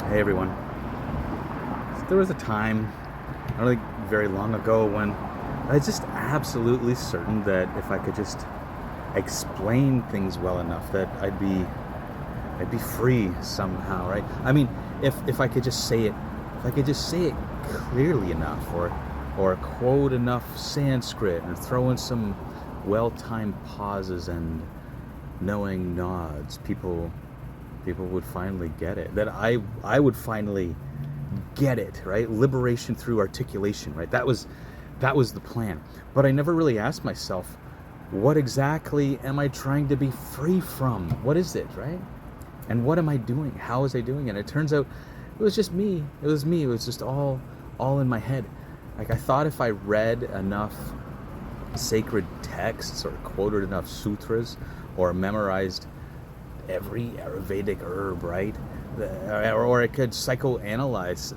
Hey everyone. So there was a time, I don't think very long ago, when I was just absolutely certain that if I could just explain things well enough, that I'd be free somehow, right? I mean, if I could just say it, if I could just say it clearly enough, or quote enough Sanskrit, and throw in some well-timed pauses and knowing nods, people would finally get it. That I would finally get it, right? Liberation through articulation, right? That was the plan. But I never really asked myself, what exactly am I trying to be free from? What is it, right? And what am I doing? How was I doing it? And it turns out it was just me. It was me. It was just all in my head. Like, I thought if I read enough sacred texts or quoted enough sutras or memorized every Ayurvedic herb, right? Or I could psychoanalyze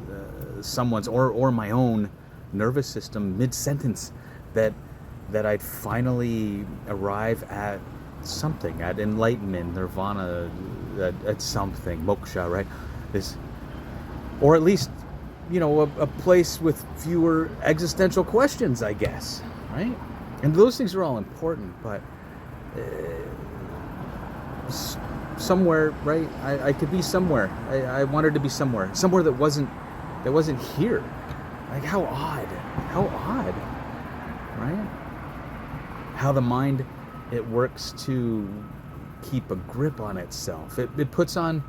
someone's or my own nervous system mid-sentence, that I'd finally arrive at something, at enlightenment, nirvana, at something, moksha, right? This, or at least, a place with fewer existential questions, I guess, right? And those things are all important, but somewhere, right? I could be somewhere. I wanted to be somewhere that wasn't here. Like, how odd, right? How the mind, it works to keep a grip on itself. It puts on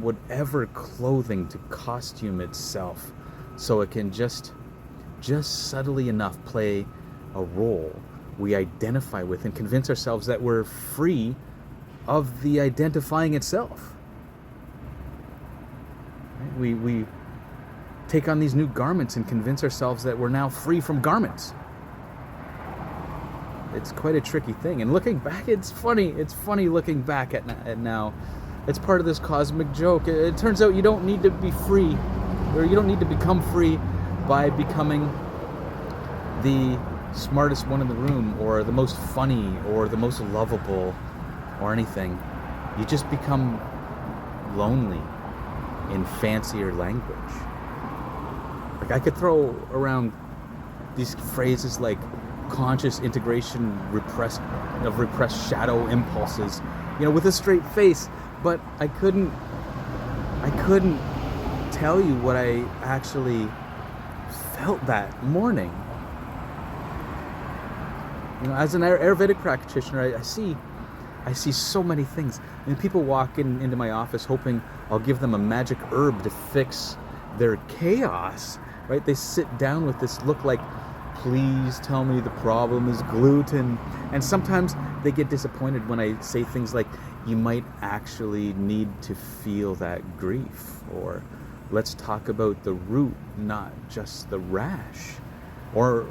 whatever clothing to costume itself, so it can just subtly enough play a role we identify with and convince ourselves that we're free of the identifying itself. Right? We take on these new garments and convince ourselves that we're now free from garments. It's quite a tricky thing. And looking back, it's funny. It's funny looking back at now. It's part of this cosmic joke. It turns out you don't need to be free, or you don't need to become free by becoming the smartest one in the room, or the most funny, or the most lovable, or anything. You just become lonely in fancier language. Like, I could throw around these phrases like conscious integration of repressed shadow impulses, with a straight face, but I couldn't tell you what I actually felt that morning. As an Ayurvedic practitioner, I see so many things. And people walk into my office hoping I'll give them a magic herb to fix their chaos, right? They sit down with this look like, please tell me the problem is gluten. And sometimes they get disappointed when I say things like, you might actually need to feel that grief, or let's talk about the root, not just the rash. Or,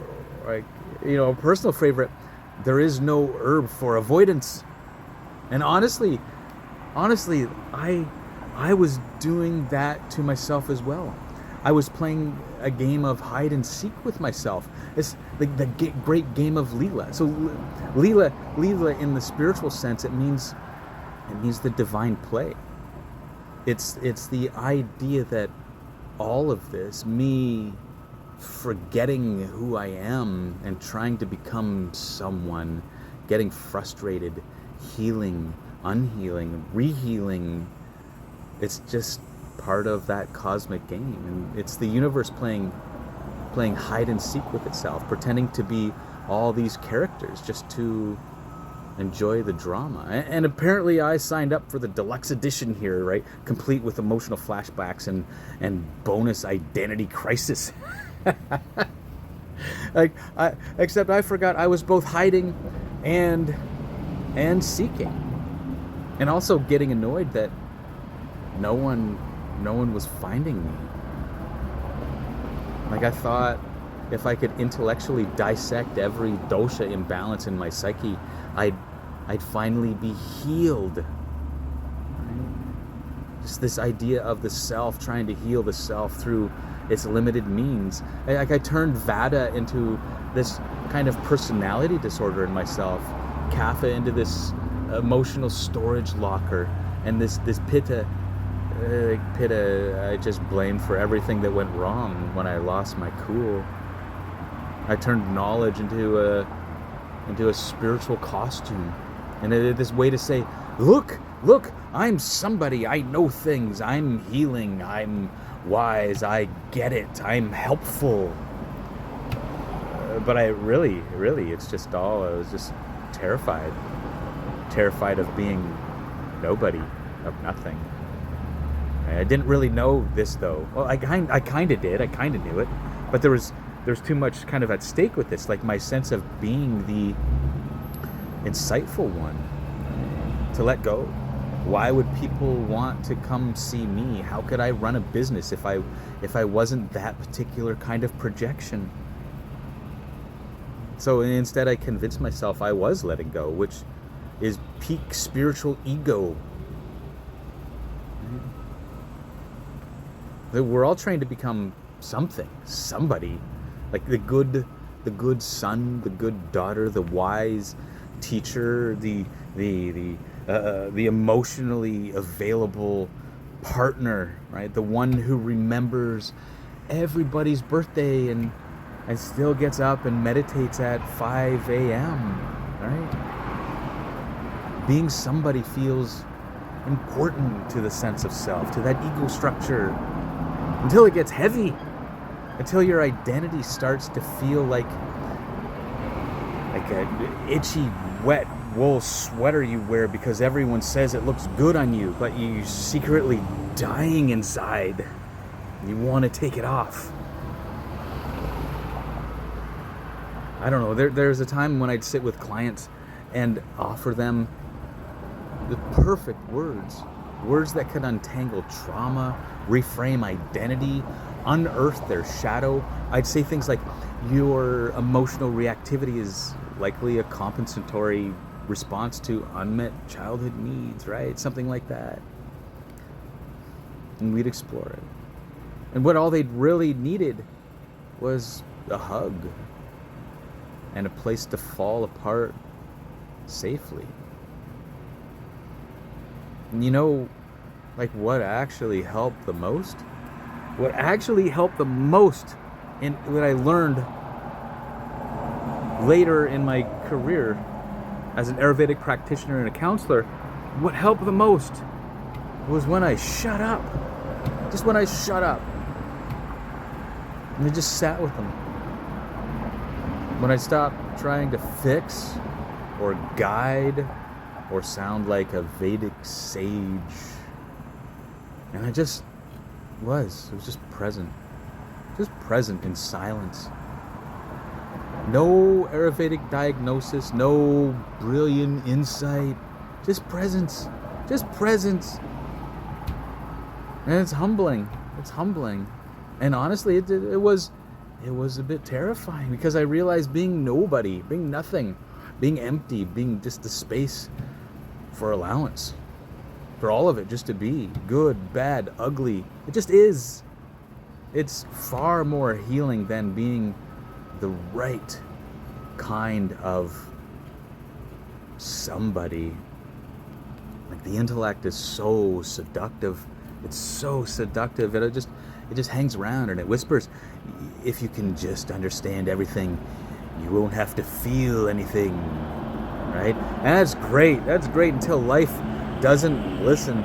like, a personal favorite, there is no herb for avoidance. And honestly, I was doing that to myself as well. I was playing a game of hide and seek with myself. It's the great game of Leela. So Leela in the spiritual sense, it means the divine play. It's the idea that all of this, me forgetting who I am and trying to become someone, getting frustrated, healing, unhealing, rehealing, it's just part of that cosmic game. And it's the universe playing hide and seek with itself, pretending to be all these characters just to enjoy the drama. And apparently I signed up for the deluxe edition here, right? Complete with emotional flashbacks and bonus identity crisis. Except I forgot I was both hiding and seeking, and also getting annoyed that no one was finding me. Like, I thought if I could intellectually dissect every dosha imbalance in my psyche, I'd finally be healed. Right? Just this idea of the self trying to heal the self through its limited means. Like, I turned Vada into this kind of personality disorder in myself, Kapha into this emotional storage locker, and this Pitta I just blamed for everything that went wrong when I lost my cool. I turned knowledge into a spiritual costume, and this way to say, look, I'm somebody. I know things. I'm healing. I'm wise. I get it. I'm helpful. But I really, it's just all. I was just terrified of being nobody, of nothing. I didn't really know this though. Well, I kind of did. I kind of knew it, but there's too much kind of at stake with this. Like my sense of being the insightful one, to let go. Why would people want to come see me? How could I run a business if I wasn't that particular kind of projection? So instead, I convinced myself I was letting go, which is peak spiritual ego. We're all trying to become something, somebody, like the good son, the good daughter, the wise teacher, the emotionally available partner, right? The one who remembers everybody's birthday and still gets up and meditates at 5 a.m., right? Being somebody feels important to the sense of self, to that ego structure, until it gets heavy, until your identity starts to feel like an itchy, wet wool sweater you wear because everyone says it looks good on you, but you're secretly dying inside. You want to take it off. I don't know, there's a time when I'd sit with clients and offer them the perfect words that could untangle trauma, reframe identity, unearth their shadow. I'd say things like, your emotional reactivity is likely a compensatory response to unmet childhood needs, right? Something like that. And we'd explore it. And what all they'd really needed was a hug and a place to fall apart safely. And you know, like what actually helped the most? What actually helped the most, and what I learned later in my career as an Ayurvedic practitioner and a counselor, what helped the most was when I shut up. Just when I shut up. And I just sat with them. When I stopped trying to fix or guide or sound like a Vedic sage. And I just was just present. Just present in silence. No Ayurvedic diagnosis, no brilliant insight. Just presence. Just presence. And it's humbling. It's humbling. And honestly, it was a bit terrifying because I realized being nobody, being nothing, being empty, being just the space for allowance, for all of it just to be good, bad, ugly. It just is. It's far more healing than being the right kind of somebody. Like the intellect is so seductive. It's so seductive. It just hangs around and it whispers, if you can just understand everything, you won't have to feel anything, right? And that's great. That's great until life doesn't listen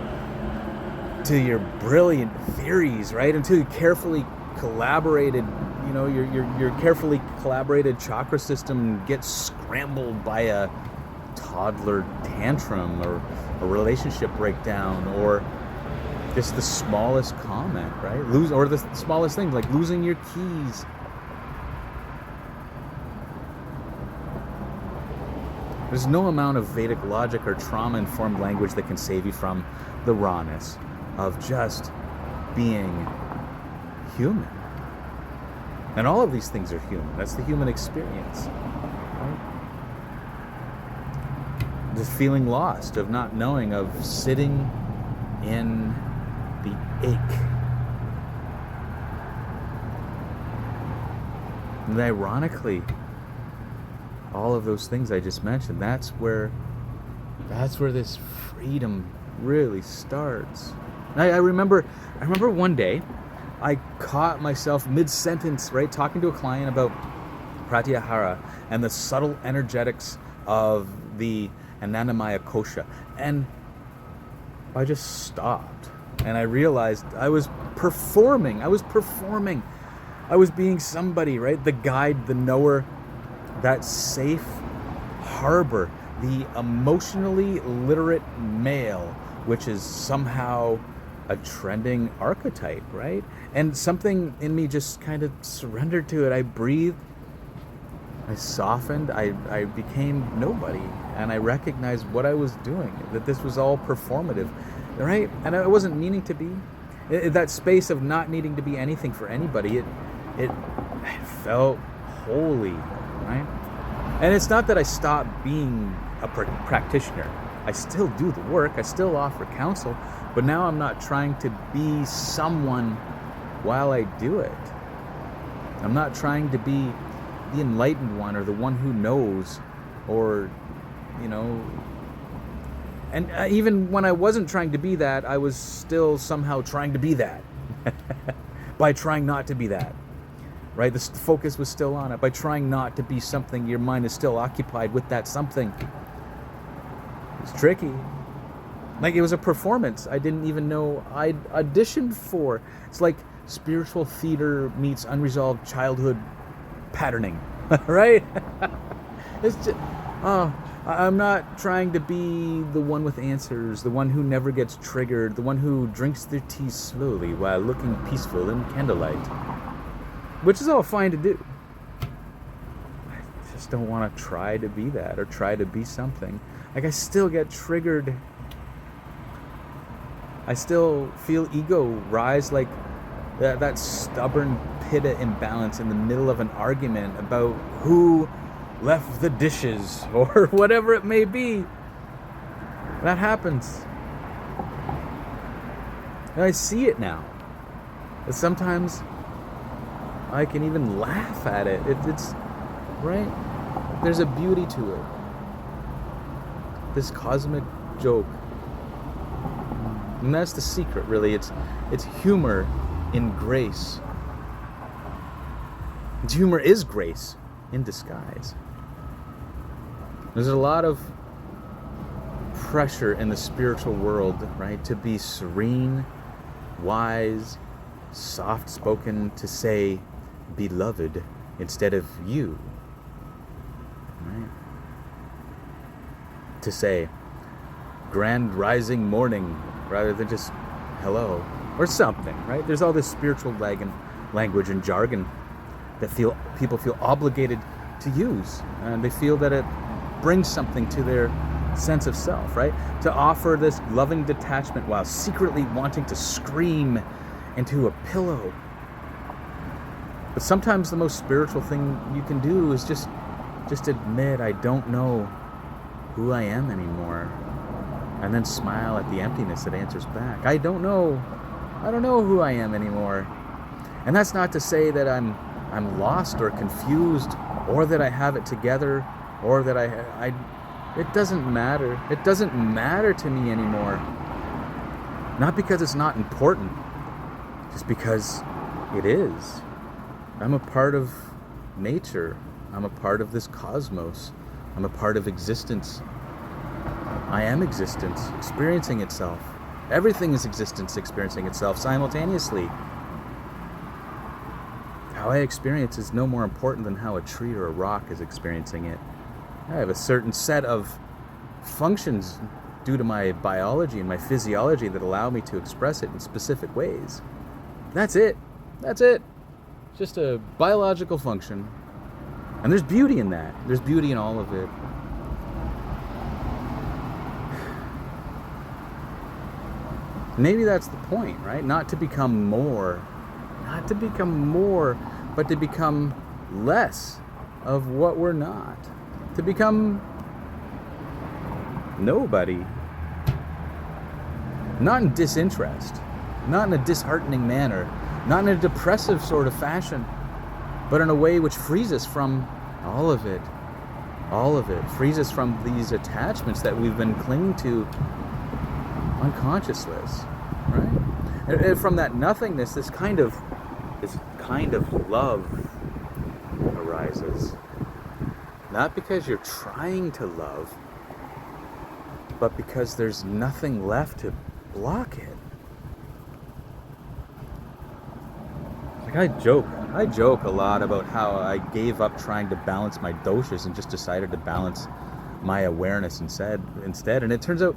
to your brilliant theories, right? Until you carefully collaborated, your carefully collaborated chakra system gets scrambled by a toddler tantrum or a relationship breakdown or just the smallest comment, right? Or the smallest thing, like losing your keys. There's no amount of Vedic logic or trauma-informed language that can save you from the rawness of just being human. And all of these things are human. That's the human experience. Right? Just feeling lost, of not knowing, of sitting in the ache. And ironically, all of those things I just mentioned, that's where this freedom really starts. I remember one day I caught myself mid-sentence, right, talking to a client about pratyahara and the subtle energetics of the Anandamaya kosha. And I just stopped and I realized I was performing. I was being somebody, right? The guide, the knower, that safe harbor, the emotionally literate male, which is somehow a trending archetype, right? And something in me just kind of surrendered to it. I breathed, I softened, I became nobody, and I recognized what I was doing, that this was all performative, right? And I wasn't meaning to be. That space of not needing to be anything for anybody, it felt holy, right? And it's not that I stopped being a practitioner. I still do the work, I still offer counsel, but now I'm not trying to be someone while I do it. I'm not trying to be the enlightened one or the one who knows, or, you know, and even when I wasn't trying to be that, I was still somehow trying to be that by trying not to be that, right? The focus was still on it. By trying not to be something, your mind is still occupied with that something. It's tricky. Like, it was a performance I didn't even know I'd auditioned for. It's like spiritual theater meets unresolved childhood patterning, right? It's just, I'm not trying to be the one with answers, the one who never gets triggered, the one who drinks their tea slowly while looking peaceful in candlelight, which is all fine to do. I just don't want to try to be that or try to be something. Like, I still get triggered. I still feel ego rise, like that stubborn pitta imbalance in the middle of an argument about who left the dishes or whatever it may be. That happens. And I see it now. But sometimes I can even laugh at it. It's right. There's a beauty to it. This cosmic joke. And that's the secret, really. It's humor in grace. Humor is grace in disguise. There's a lot of pressure in the spiritual world, right, to be serene, wise, soft-spoken, to say beloved instead of you, right? To say grand rising morning rather than just hello or something, right? There's all this spiritual language and jargon that people feel obligated to use, and they feel that it brings something to their sense of self, right? To offer this loving detachment while secretly wanting to scream into a pillow. But sometimes the most spiritual thing you can do is just admit, I don't know who I am anymore, and then smile at the emptiness that answers back. I don't know who I am anymore. And that's not to say that I'm lost or confused, or that I have it together, or that I it doesn't matter. It doesn't matter to me anymore. Not because it's not important, just because it is. I'm a part of nature. I'm a part of this cosmos. I'm a part of existence. I am existence, experiencing itself. Everything is existence experiencing itself simultaneously. How I experience is no more important than how a tree or a rock is experiencing it. I have a certain set of functions due to my biology and my physiology that allow me to express it in specific ways. That's it. It's just a biological function. And there's beauty in that. There's beauty in all of it. Maybe that's the point, right? Not to become more, but to become less of what we're not. To become nobody. Not in disinterest, not in a disheartening manner, not in a depressive sort of fashion, but in a way which frees us from all of it. All of it. Frees us from these attachments that we've been clinging to unconsciously. right? And from that nothingness, this kind of love arises. Not because you're trying to love, but because there's nothing left to block it. Like I joke a lot about how I gave up trying to balance my doshas and just decided to balance my awareness instead. And it turns out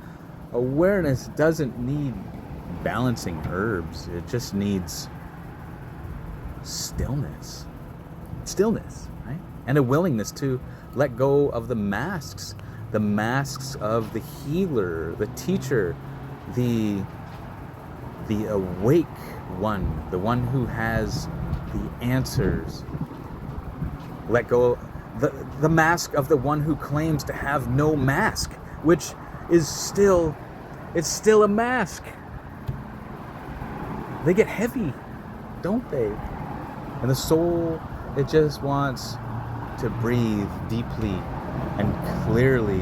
awareness doesn't need balancing herbs. It just needs stillness, right? And a willingness to let go of the masks of the healer, the teacher, the awake one, the one who has the answers. Let go the mask of the one who claims to have no mask, which is still a mask. They get heavy, don't they? And the soul, it just wants to breathe deeply and clearly.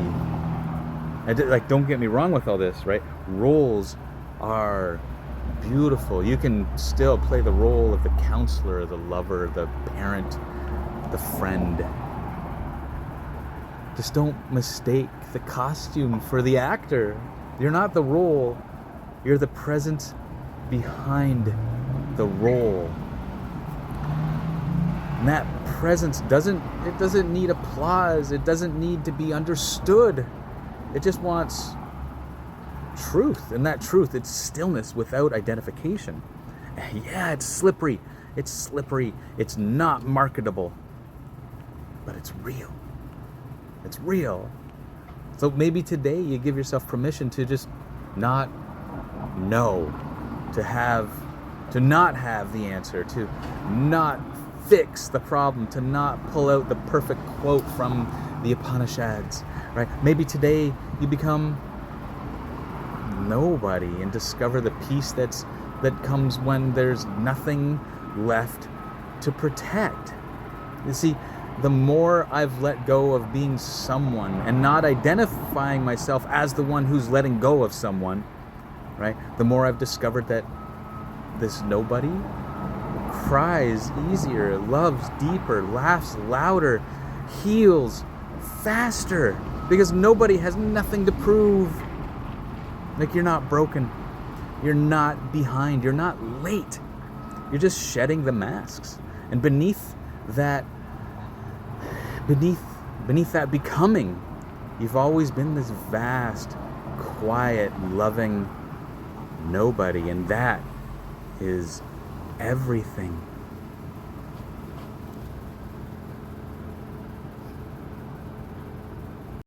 And like, don't get me wrong with all this, right? Roles are beautiful. You can still play the role of the counselor, the lover, the parent, the friend. Just don't mistake the costume for the actor. You're not the role. You're the presence behind the role. And that presence doesn't need applause. It doesn't need to be understood. It just wants truth. And that truth, it's stillness without identification. Yeah, it's slippery. It's not marketable. But it's real. It's real. So maybe today you give yourself permission to just not know, to not have the answer, to not fix the problem, to not pull out the perfect quote from the Upanishads, right? Maybe today you become nobody and discover the peace that comes when there's nothing left to protect. You see, the more I've let go of being someone and not identifying myself as the one who's letting go of someone, right? The more I've discovered that this nobody cries easier, loves deeper, laughs louder, heals faster, because nobody has nothing to prove. Like, you're not broken, you're not behind, you're not late. You're just shedding the masks. And beneath that becoming, you've always been this vast, quiet, loving nobody, and that is everything.